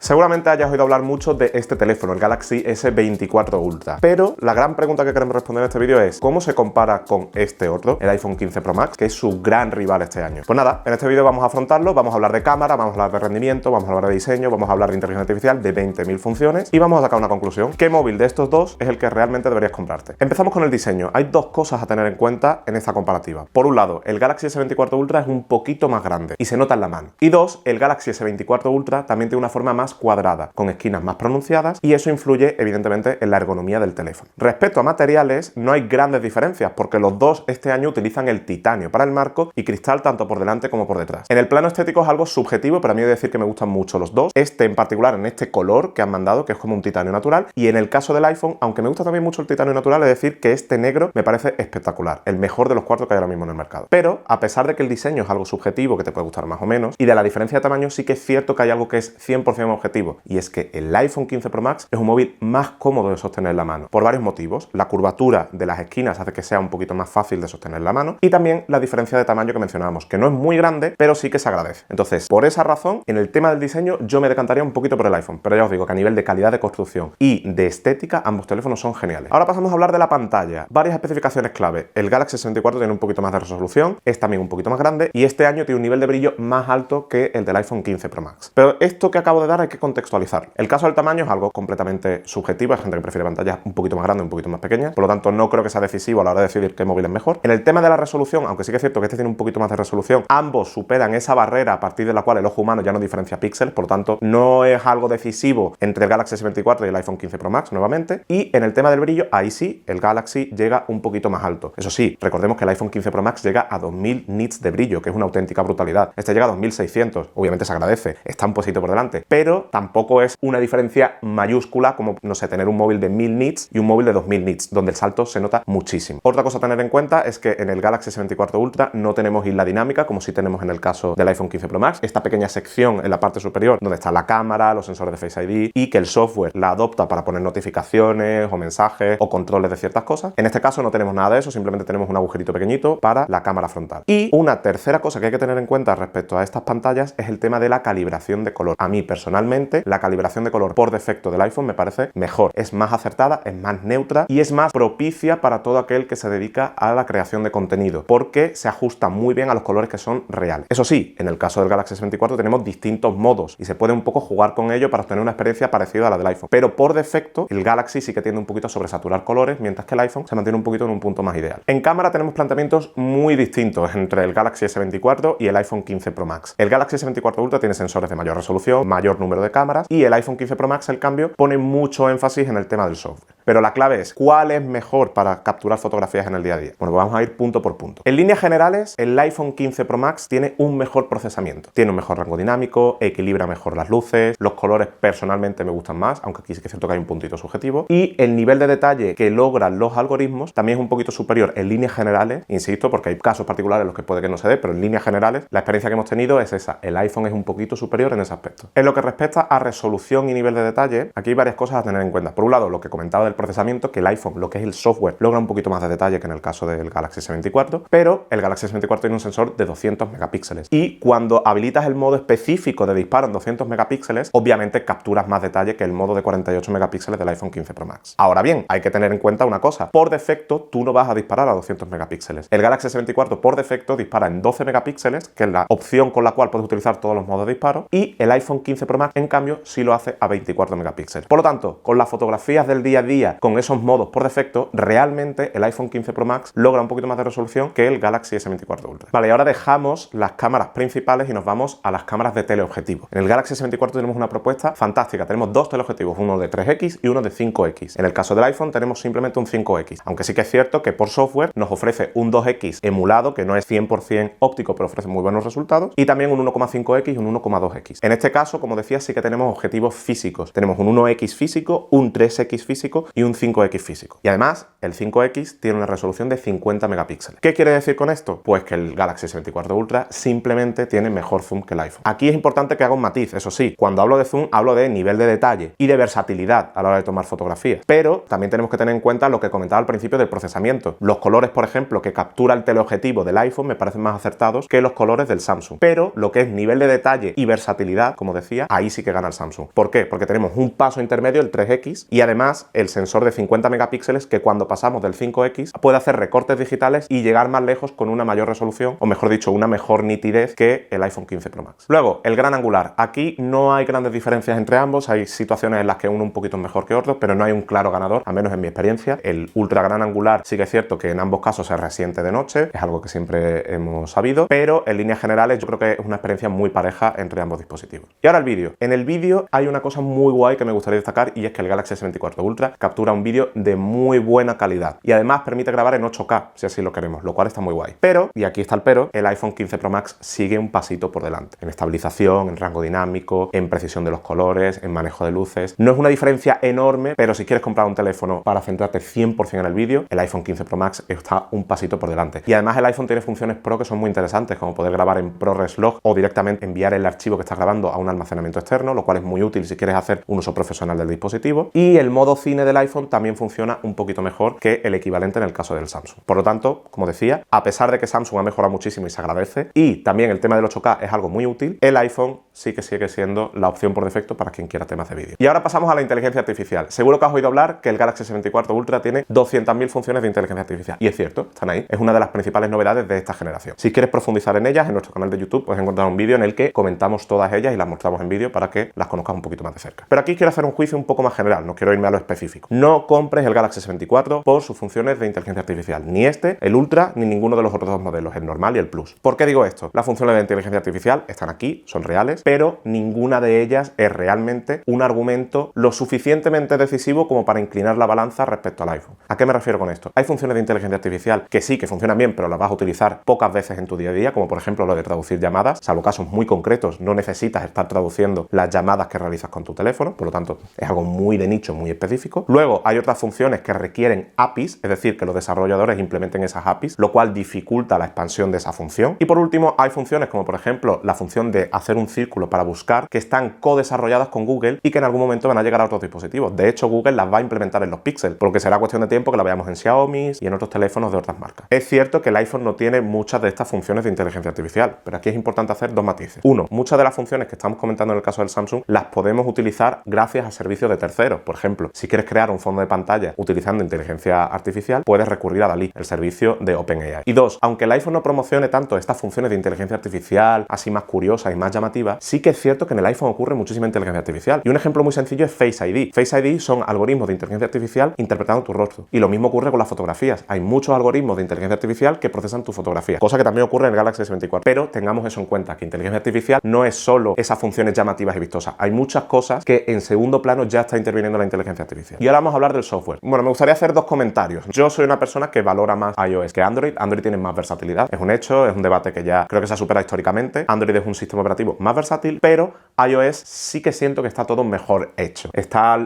Seguramente hayas oído hablar mucho de este teléfono, el Galaxy S24 Ultra, pero la gran pregunta que queremos responder en este vídeo es ¿cómo se compara con este otro, el iPhone 15 Pro Max, que es su gran rival este año? Pues nada, en este vídeo vamos a afrontarlo, vamos a hablar de cámara, vamos a hablar de rendimiento, vamos a hablar de diseño, vamos a hablar de inteligencia artificial, de 20.000 funciones y vamos a sacar una conclusión. ¿Qué móvil de estos dos es el que realmente deberías comprarte? Empezamos con el diseño. Hay dos cosas a tener en cuenta en esta comparativa. Por un lado, el Galaxy S24 Ultra es un poquito más grande y se nota en la mano. Y dos, el Galaxy S24 Ultra también tiene una forma más cuadrada, con esquinas más pronunciadas, y eso influye evidentemente en la ergonomía del teléfono. Respecto a materiales, no hay grandes diferencias porque los dos este año utilizan el titanio para el marco y cristal tanto por delante como por detrás. En el plano estético es algo subjetivo, pero a mí he de decir que me gustan mucho los dos. Este en particular en este color que han mandado, que es como un titanio natural, y en el caso del iPhone, aunque me gusta también mucho el titanio natural, es decir que este negro me parece espectacular, el mejor de los cuatro que hay ahora mismo en el mercado. Pero a pesar de que el diseño es algo subjetivo, que te puede gustar más o menos, y de la diferencia de tamaño sí que es cierto que hay algo que es 100% objetivo, y es que el iPhone 15 Pro Max es un móvil más cómodo de sostener en la mano, por varios motivos. La curvatura de las esquinas hace que sea un poquito más fácil de sostener en la mano, y también la diferencia de tamaño que mencionábamos, que no es muy grande, pero sí que se agradece. Entonces, por esa razón, en el tema del diseño yo me decantaría un poquito por el iPhone, pero ya os digo que a nivel de calidad de construcción y de estética, ambos teléfonos son geniales. Ahora pasamos a hablar de la pantalla. Varias especificaciones clave. El Galaxy S24 tiene un poquito más de resolución, es también un poquito más grande, y este año tiene un nivel de brillo más alto que el del iPhone 15 Pro Max. Pero esto que acabo de dar hay que contextualizar. El caso del tamaño es algo completamente subjetivo, hay gente que prefiere pantallas un poquito más grandes, un poquito más pequeñas, por lo tanto no creo que sea decisivo a la hora de decidir qué móvil es mejor. En el tema de la resolución, aunque sí que es cierto que este tiene un poquito más de resolución, ambos superan esa barrera a partir de la cual el ojo humano ya no diferencia píxeles, por lo tanto no es algo decisivo entre el Galaxy S24 y el iPhone 15 Pro Max nuevamente. Y en el tema del brillo, ahí sí, el Galaxy llega un poquito más alto. Eso sí, recordemos que el iPhone 15 Pro Max llega a 2000 nits de brillo, que es una auténtica brutalidad. Este llega a 2600, obviamente se agradece, está un poquito por delante, pero tampoco es una diferencia mayúscula como, no sé, tener un móvil de 1000 nits y un móvil de 2000 nits, donde el salto se nota muchísimo. Otra cosa a tener en cuenta es que en el Galaxy S24 Ultra no tenemos isla dinámica, como sí tenemos en el caso del iPhone 15 Pro Max, esta pequeña sección en la parte superior donde está la cámara, los sensores de Face ID, y que el software la adopta para poner notificaciones o mensajes o controles de ciertas cosas. En este caso no tenemos nada de eso, simplemente tenemos un agujerito pequeñito para la cámara frontal. Y una tercera cosa que hay que tener en cuenta respecto a estas pantallas es el tema de la calibración de color. A mí personalmente la calibración de color por defecto del iPhone me parece mejor, es más acertada, es más neutra y es más propicia para todo aquel que se dedica a la creación de contenido, porque se ajusta muy bien a los colores que son reales. Eso sí, en el caso del Galaxy S24 tenemos distintos modos y se puede un poco jugar con ello para obtener una experiencia parecida a la del iPhone, pero por defecto el Galaxy sí que tiende un poquito a sobresaturar colores, mientras que el iPhone se mantiene un poquito en un punto más ideal. En cámara tenemos planteamientos muy distintos entre el Galaxy S24 y el iPhone 15 Pro Max. El Galaxy S24 Ultra tiene sensores de mayor resolución, mayor número de cámaras, y el iPhone 15 Pro Max, en cambio, pone mucho énfasis en el tema del software. Pero la clave es, ¿cuál es mejor para capturar fotografías en el día a día? Bueno, pues vamos a ir punto por punto. En líneas generales, el iPhone 15 Pro Max tiene un mejor procesamiento, tiene un mejor rango dinámico, equilibra mejor las luces, los colores personalmente me gustan más, aunque aquí sí que es cierto que hay un puntito subjetivo, y el nivel de detalle que logran los algoritmos también es un poquito superior en líneas generales, insisto, porque hay casos particulares en los que puede que no se dé, pero en líneas generales la experiencia que hemos tenido es esa, el iPhone es un poquito superior en ese aspecto. En lo que respecta a resolución y nivel de detalle, aquí hay varias cosas a tener en cuenta. Por un lado, lo que comentaba del procesamiento, que el iPhone, lo que es el software, logra un poquito más de detalle que en el caso del Galaxy S24, pero el Galaxy S24 tiene un sensor de 200 megapíxeles y cuando habilitas el modo específico de disparo en 200 megapíxeles, obviamente capturas más detalle que el modo de 48 megapíxeles del iPhone 15 Pro Max. Ahora bien, hay que tener en cuenta una cosa, por defecto tú no vas a disparar a 200 megapíxeles. El Galaxy S24 por defecto dispara en 12 megapíxeles, que es la opción con la cual puedes utilizar todos los modos de disparo, y el iPhone 15 Pro Max en cambio sí lo hace a 24 megapíxeles. Por lo tanto, con las fotografías del día a día, con esos modos por defecto, realmente el iPhone 15 Pro Max logra un poquito más de resolución que el Galaxy S24 Ultra. Vale, y ahora dejamos las cámaras principales y nos vamos a las cámaras de teleobjetivo. En el Galaxy S24 tenemos una propuesta fantástica, tenemos dos teleobjetivos, uno de 3X y uno de 5X. En el caso del iPhone tenemos simplemente un 5X, aunque sí que es cierto que por software nos ofrece un 2X emulado, que no es 100% óptico, pero ofrece muy buenos resultados, y también un 1,5X y un 1,2X. En este caso, como decía, sí que tenemos objetivos físicos. Tenemos un 1X físico, un 3X físico y un 5X físico. Y además, el 5X tiene una resolución de 50 megapíxeles. ¿Qué quiere decir con esto? Pues que el Galaxy S24 Ultra simplemente tiene mejor zoom que el iPhone. Aquí es importante que haga un matiz, eso sí, cuando hablo de zoom hablo de nivel de detalle y de versatilidad a la hora de tomar fotografías, pero también tenemos que tener en cuenta lo que comentaba al principio del procesamiento. Los colores, por ejemplo, que captura el teleobjetivo del iPhone me parecen más acertados que los colores del Samsung, pero lo que es nivel de detalle y versatilidad, como decía, ahí sí que gana el Samsung. ¿Por qué? Porque tenemos un paso intermedio, el 3X, y además el sensor de 50 megapíxeles que cuando pasamos del 5X puede hacer recortes digitales y llegar más lejos con una mayor resolución, o mejor dicho, una mejor nitidez que el iPhone 15 Pro Max. Luego, el gran angular. Aquí no hay grandes diferencias entre ambos, hay situaciones en las que uno un poquito mejor que otro, pero no hay un claro ganador, al menos en mi experiencia. El ultra gran angular sí que es cierto que en ambos casos se resiente de noche, es algo que siempre hemos sabido, pero en líneas generales yo creo que es una experiencia muy pareja entre ambos dispositivos. Y ahora el vídeo. En el vídeo hay una cosa muy guay que me gustaría destacar y es que el Galaxy S24 Ultra captura un vídeo de muy buena calidad y además permite grabar en 8K si así lo queremos, lo cual está muy guay. Pero, y aquí está el pero, el iPhone 15 Pro Max sigue un pasito por delante en estabilización, en rango dinámico, en precisión de los colores, en manejo de luces. No es una diferencia enorme, pero si quieres comprar un teléfono para centrarte 100% en el vídeo, el iPhone 15 Pro Max está un pasito por delante. Y además el iPhone tiene funciones Pro que son muy interesantes, como poder grabar en ProRes Log o directamente enviar el archivo que estás grabando a un almacenamiento externo, lo cual es muy útil si quieres hacer un uso profesional del dispositivo. Y el modo cine del iPhone también funciona un poquito mejor que el equivalente en el caso del Samsung. Por lo tanto, como decía, a pesar de que Samsung ha mejorado muchísimo y se agradece, y también el tema del 8K es algo muy útil, el iPhone sí que sigue siendo la opción por defecto para quien quiera temas de vídeo. Y ahora pasamos a la inteligencia artificial. Seguro que has oído hablar que el Galaxy S24 Ultra tiene 200.000 funciones de inteligencia artificial. Y es cierto, están ahí. Es una de las principales novedades de esta generación. Si quieres profundizar en ellas, en nuestro canal de YouTube puedes encontrar un vídeo en el que comentamos todas ellas y las mostramos en vídeo para que las conozcas un poquito más de cerca. Pero aquí quiero hacer un juicio un poco más general, no quiero irme a lo específico. No compres el Galaxy S24 por sus funciones de inteligencia artificial. Ni este, el Ultra, ni ninguno de los otros dos modelos, el normal y el Plus. ¿Por qué digo esto? Las funciones de inteligencia artificial están aquí, son reales, pero ninguna de ellas es realmente un argumento lo suficientemente decisivo como para inclinar la balanza respecto al iPhone. ¿A qué me refiero con esto? Hay funciones de inteligencia artificial que sí, que funcionan bien, pero las vas a utilizar pocas veces en tu día a día, como por ejemplo lo de traducir llamadas, salvo casos muy concretos, no necesitas estar traduciendo las llamadas que realizas con tu teléfono, por lo tanto es algo muy de nicho, muy específico. Luego hay otras funciones que requieren APIs, es decir, que los desarrolladores implementen esas APIs, lo cual dificulta la expansión de esa función. Y por último, hay funciones como por ejemplo la función de hacer un círculo para buscar, que están co-desarrolladas con Google y que en algún momento van a llegar a otros dispositivos. De hecho, Google las va a implementar en los Pixel, porque será cuestión de tiempo que la veamos en Xiaomi y en otros teléfonos de otras marcas. Es cierto que el iPhone no tiene muchas de estas funciones de inteligencia artificial, pero aquí es importante hacer dos matices. Uno, muchas de las funciones que estamos comentando en el caso del Samsung las podemos utilizar gracias a servicios de terceros. Por ejemplo, si quieres crear un fondo de pantalla utilizando inteligencia artificial, puedes recurrir a DALL-E, el servicio de OpenAI. Y dos, aunque el iPhone no promocione tanto estas funciones de inteligencia artificial, así más curiosas y más llamativas, sí que es cierto que en el iPhone ocurre muchísima inteligencia artificial. Y un ejemplo muy sencillo es Face ID. Face ID son algoritmos de inteligencia artificial interpretando tu rostro. Y lo mismo ocurre con las fotografías. Hay muchos algoritmos de inteligencia artificial que procesan tu fotografía, cosa que también ocurre en el Galaxy S24. Pero tengamos eso en cuenta, que inteligencia artificial no es solo esas funciones llamativas y vistosas. Hay muchas cosas que en segundo plano ya está interviniendo la inteligencia artificial. Y ahora vamos a hablar del software. Bueno, me gustaría hacer dos comentarios. Yo soy una persona que valora más iOS que Android. Android tiene más versatilidad. Es un hecho, es un debate que ya creo que se ha superado históricamente. Android es un sistema operativo más versátil, pero iOS sí que siento que está todo mejor hecho.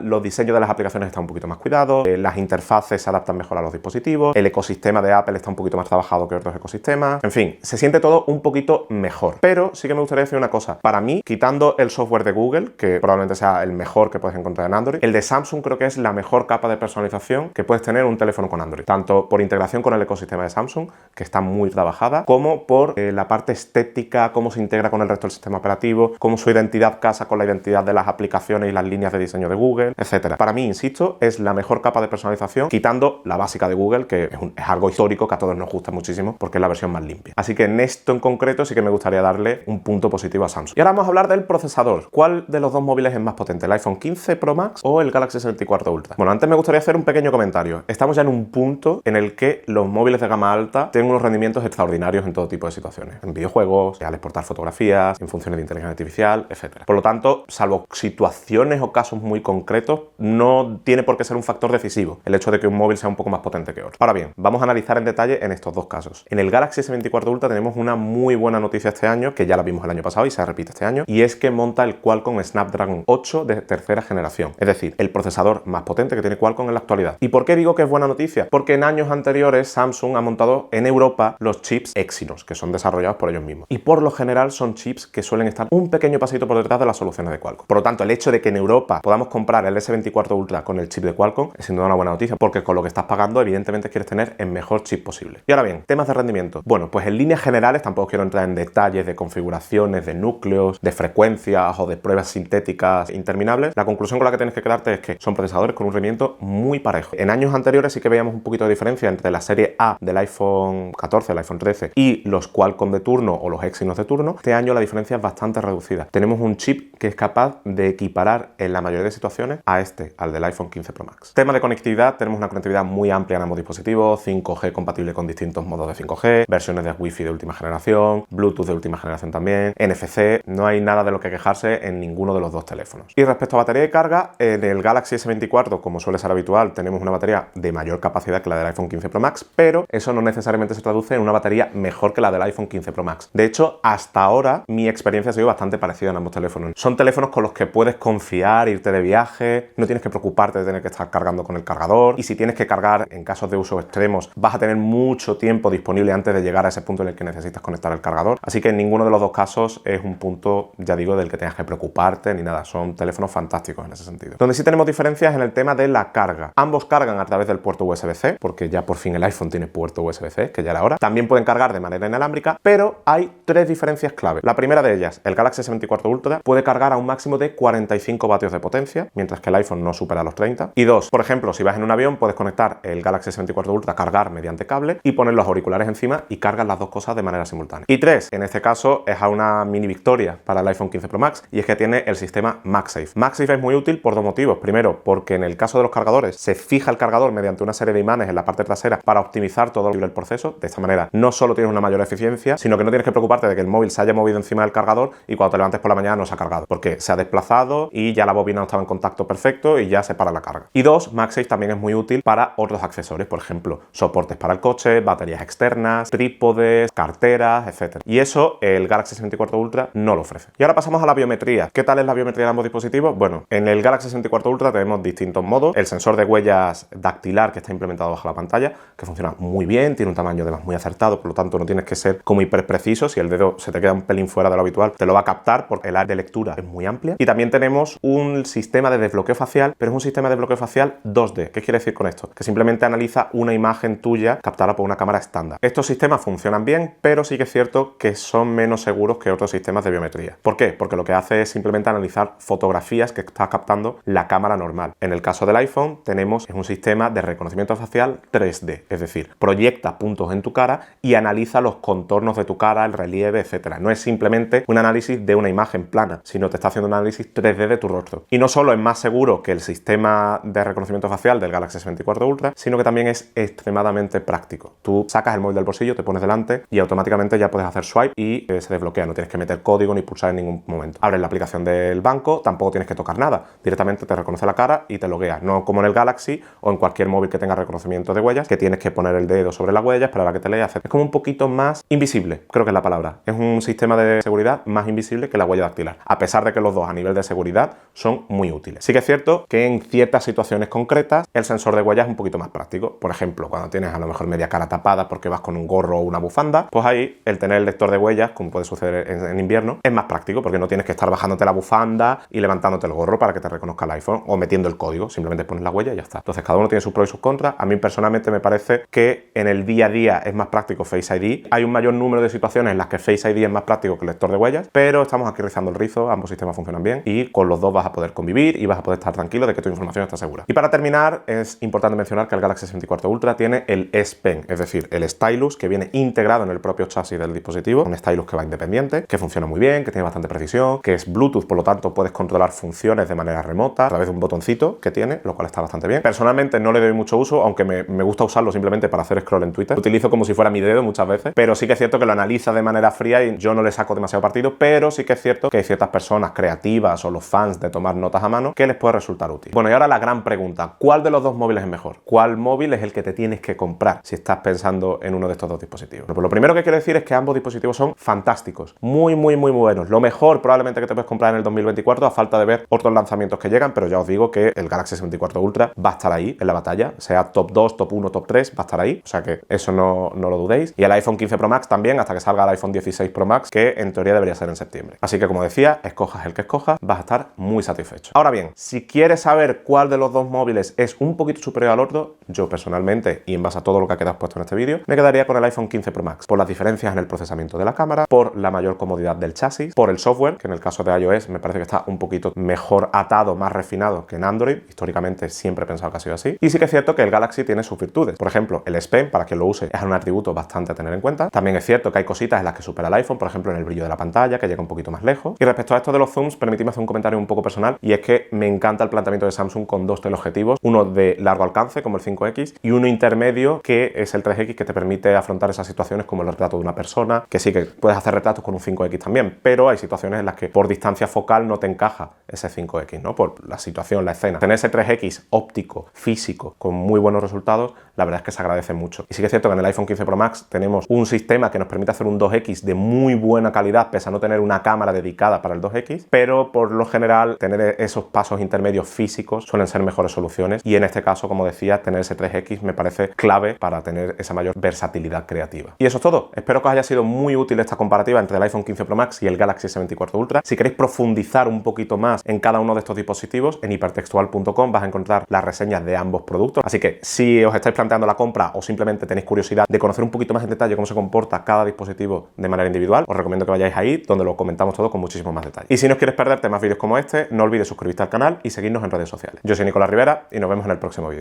Los diseños de las aplicaciones están un poquito más cuidados, las interfaces se adaptan mejor a los dispositivos, el ecosistema de Apple está un poquito más trabajado que otros ecosistemas. En fin, se siente todo un poquito mejor. Pero sí que me gustaría decir una cosa. Para mí, quitando el software de Google, que probablemente sea el mejor que puedes encontrar en Android, el de Samsung creo que es la mejor capa de personalización que puedes tener en un teléfono con Android. Tanto por integración con el ecosistema de Samsung, que está muy trabajada, como por la parte estética, cómo se integra con el resto del sistema operativo, cómo su identidad casa con la identidad de las aplicaciones y las líneas de diseño de Google, etcétera. Para mí, insisto, es la mejor capa de personalización, quitando la básica de Google, que es algo histórico que a todos nos gusta muchísimo porque es la versión más limpia. Así que en esto en concreto sí que me gustaría darle un punto positivo a Samsung. Y ahora vamos a hablar del procesador. ¿Cuál de los dos móviles es más potente, el iPhone 15 Pro Max o el Galaxy S24 Ultra? Bueno, antes me gustaría hacer un pequeño comentario. Estamos ya en un punto en el que los móviles de gama alta tienen unos rendimientos extraordinarios en todo tipo de situaciones. En videojuegos, al exportar fotografías, en funciones de inteligencia artificial, etcétera. Por lo tanto, salvo situaciones o casos muy concretos, no tiene por qué ser un factor decisivo el hecho de que un móvil sea un poco más potente que otro. Ahora bien, vamos a analizar en detalle en estos dos casos. En el Galaxy S24 Ultra tenemos una muy buena noticia este año, que ya la vimos el año pasado y se repite este año, y es que monta el Qualcomm Snapdragon 8 de tercera generación, es decir, el procesador más potente que tiene Qualcomm en la actualidad. ¿Y por qué digo que es buena noticia? Porque en años anteriores Samsung ha montado en Europa los chips Exynos, que son desarrollados por ellos mismos. Y por lo general son chips que suelen estar un pequeño pasito por detrás de las soluciones de Qualcomm. Por lo tanto, el hecho de que en Europa podamos comprar el S24 Ultra con el chip de Qualcomm es sin duda una buena noticia, porque con lo que estás pagando, evidentemente quieres tener el mejor chip posible. Y ahora bien, temas de rendimiento. Bueno, pues en líneas generales, tampoco quiero entrar en detalles de configuraciones, de núcleos, de frecuencias o de pruebas sintéticas interminables. La conclusión con la que tienes que quedarte es que son procesadores con un rendimiento muy parejo. En años anteriores sí que veíamos un poquito de diferencia entre la serie A del iPhone 14, el iPhone 13 y los Qualcomm de turno o los Exynos de turno. Este año la diferencia es bastante reducida. Tenemos un chip que es capaz de equiparar en la mayoría de situaciones al del iPhone 15 Pro Max. Tema de conectividad, tenemos una conectividad muy amplia en ambos dispositivos, 5G compatible con distintos modos de 5G, versiones de Wi-Fi de última generación, Bluetooth de última generación también, NFC, no hay nada de lo que quejarse en ninguno de los dos teléfonos. Y respecto a batería de carga, en el Galaxy S24, como suele ser habitual, tenemos una batería de mayor capacidad que la del iPhone 15 Pro Max, pero eso no necesariamente se traduce en una batería mejor que la del iPhone 15 Pro Max. De hecho, hasta ahora mi experiencia ha sido bastante parecida en ambos teléfonos. Son teléfonos con los que puedes confiar, irte de viaje, no tienes que preocuparte de tener que estar cargando con el cargador, y si tienes que cargar en casos de usos extremos, vas a tener mucho tiempo disponible antes de llegar a ese punto en el que necesitas conectar el cargador. Así que en ninguno de los dos casos es un punto, ya digo, del que tengas que preocuparte ni nada. Son teléfonos fantásticos en ese sentido. Donde sí tenemos diferencias en el tema de la carga. Ambos cargan a través del puerto USB-C, porque ya por fin el iPhone tiene puerto USB-C, que ya era hora. También pueden cargar de manera inalámbrica, pero hay tres diferencias clave. La primera de ellas, el Galaxy S24 Ultra puede cargar a un máximo de 45 vatios de potencia, mientras que el iPhone no supera los 30. Y dos, por ejemplo, si vas en un avión, puedes conectar el Galaxy S24 Ultra, cargar mediante cable y poner los auriculares encima y cargas las dos cosas de manera simultánea. Y tres, en este caso es a una mini victoria para el iPhone 15 Pro Max, y es que tiene el sistema MagSafe. MagSafe es muy útil por dos motivos. Primero, porque en el caso de los cargadores se fija el cargador mediante una serie de imanes en la parte trasera para optimizar todo el proceso. De esta manera no solo tienes una mayor eficiencia, sino que no tienes que preocuparte de que el móvil se haya movido encima del cargador y cuando te levantes por la mañana no se ha cargado, porque se ha desplazado y ya la bobina no estaba en contacto perfecto y ya se para la carga. Y dos, MagSafe también es muy útil para otros accesorios, por ejemplo, soportes para el coche, baterías externas, trípodes, carteras, etc. Y eso el Galaxy S24 Ultra no lo ofrece. Y ahora pasamos a la biometría. ¿Qué tal es la biometría de ambos dispositivos? Bueno, en el Galaxy S24 Ultra tenemos distintos modos. El sensor de huellas dactilar que está implementado bajo la pantalla, que funciona muy bien, tiene un tamaño además muy acertado, por lo tanto no tienes que ser como hiper preciso. Si el dedo se te queda un pelín fuera de lo habitual, te lo va a captar porque el área de lectura es muy amplia. Y también tenemos un sistema de desbloqueo facial, pero es un sistema de desbloqueo facial 2D. ¿Qué quiere decir con esto? Que simplemente analiza una imagen tuya captada por una cámara estándar. Estos sistemas funcionan bien, pero sí que es cierto que son menos seguros que otros sistemas de biometría. ¿Por qué? Porque lo que hace es simplemente analizar fotografías que está captando la cámara normal. En el caso del iPhone tenemos un sistema de reconocimiento facial 3D, es decir, proyecta puntos en tu cara y analiza los contornos de tu cara, el relieve, etcétera. No es simplemente un análisis de una imagen plana, sino te está haciendo un análisis 3D de tu rostro. Y no solo es más seguro que el sistema de reconocimiento facial del Galaxy S24 Ultra, sino que también es extremadamente práctico. Tú sacas el móvil del bolsillo, te pones delante y automáticamente ya puedes hacer swipe y se desbloquea. No tienes que meter código ni pulsar en ningún momento. Abres la aplicación del banco, tampoco tienes que tocar nada. Directamente te reconoce la cara y te loguea. No como en el Galaxy o en cualquier móvil que tenga reconocimiento de huellas, que tienes que poner el dedo sobre la huella, esperar a que te lea. Es como un poquito más invisible, creo que es la palabra. Es un sistema de seguridad más invisible que la huella dactilar, a pesar de que los dos a nivel de seguridad son muy útiles. Sí que es cierto que en ciertas situaciones concretas el sensor de huellas es un poquito más práctico. Por ejemplo, cuando tienes a lo mejor media cara tapada porque vas con un gorro o una bufanda, pues ahí el tener el lector de huellas, como puede suceder en invierno, es más práctico porque no tienes que estar bajándote la bufanda y levantándote el gorro para que te reconozca el iPhone o metiendo el código. Simplemente pones la huella y ya está. Entonces cada uno tiene sus pros y sus contras. A mí personalmente me parece que en el día a día es más práctico Face ID. Hay un mayor número de situaciones en las que Face ID es más práctico que el lector de huellas, pero estamos aquí rizando el rizo, ambos sistemas funcionan bien y con los dos vas a poder convivir y vas a poder estar tranquilo de que tu información está segura. Y para terminar, es importante mencionar que el Galaxy S24 Ultra tiene el S Pen, es decir, el stylus que viene integrado en el propio chasis del dispositivo, un stylus que va independiente, que funciona muy bien, que tiene bastante precisión, que es Bluetooth, por lo tanto puedes controlar funciones de manera remota a través de un botoncito que tiene, lo cual está bastante bien. Personalmente no le doy mucho uso, aunque me gusta usarlo simplemente para hacer scroll en Twitter. Lo utilizo como si fuera mi dedo muchas veces, pero sí que es cierto que lo analiza de manera fría y yo no le saco demasiado partido, pero sí que es cierto que hay ciertas personas creativas o los fans de tomar notas a mano que les puede resultar útil. Bueno, y ahora la gran pregunta, ¿cuál de los dos móviles es mejor? ¿Cuál móvil es el que te tienes que comprar si estás pensando en uno de estos dos dispositivos? Bueno, pues lo primero que quiero decir es que ambos dispositivos son fantásticos, muy buenos. Lo mejor probablemente que te puedes comprar en el 2024 a falta de ver otros lanzamientos que llegan, pero ya os digo que el Galaxy Galaxy S24 Ultra va a estar ahí en la batalla, sea top 2, top 1, top 3, va a estar ahí, o sea que eso no lo dudéis. Y el iPhone 15 Pro Max también, hasta que salga el iPhone 16 Pro Max, que en teoría debería ser en septiembre. Así que, como decía, escojas el que escojas, vas a estar muy satisfecho. Ahora bien, si quieres saber cuál de los dos móviles es un poquito superior al otro, yo personalmente, y en base a todo lo que ha quedado puesto en este vídeo, me quedaría con el iPhone 15 Pro Max, por las diferencias en el procesamiento de la cámara, por la mayor comodidad del chasis, por el software, que en el caso de iOS me parece que está un poquito mejor atado, más refinado que en Android. Históricamente siempre he pensado que ha sido así. Y sí que es cierto que el Galaxy tiene sus virtudes. Por ejemplo, el S Pen, para quien lo use, es un atributo bastante a tener en cuenta. También es cierto que hay cositas en las que supera el iPhone, por ejemplo en el brillo de la pantalla, que llega un poquito más lejos. Y respecto a esto de los zooms, permitidme hacer un comentario un poco personal, y es que me encanta el planteamiento de Samsung con dos teleobjetivos, uno de largo alcance como el 5X y uno intermedio que es el 3X, que te permite afrontar esas situaciones como el retrato de una persona, que sí que puedes hacer retratos con un 5X también, pero hay situaciones en las que por distancia focal no te encaja ese 5X, ¿no? Por la situación, la escena. Tener ese 3X óptico, físico, con muy buenos resultados, la verdad es que se agradece mucho. Y sí que es cierto que en el iPhone 15 Pro Max tenemos un sistema que nos permite hacer un 2X de muy buena calidad, pese a no tener una cámara dedicada para el 2X, pero por lo general tener esos pasos intermedios físicos suelen ser mejores soluciones, y en este caso, como decía, tener ese 3X me parece clave para tener esa mayor versatilidad creativa. Y eso es todo. Espero que os haya sido muy útil esta comparativa entre el iPhone 15 Pro Max y el Galaxy S24 Ultra. Si queréis profundizar un poquito más en cada uno de estos dispositivos, en hipertextual.com vas a encontrar las reseñas de ambos productos. Así que si os estáis planteando la compra o simplemente tenéis curiosidad de conocer un poquito más en detalle cómo se comporta cada dispositivo de manera individual, os recomiendo que vayáis ahí, donde lo comentamos todo con muchísimo más detalle. Y si no os quieres perderte más vídeos como este, no olvides suscribirte al canal y seguirnos en redes sociales. Yo soy Nicolás Rivera y nos vemos en el próximo vídeo.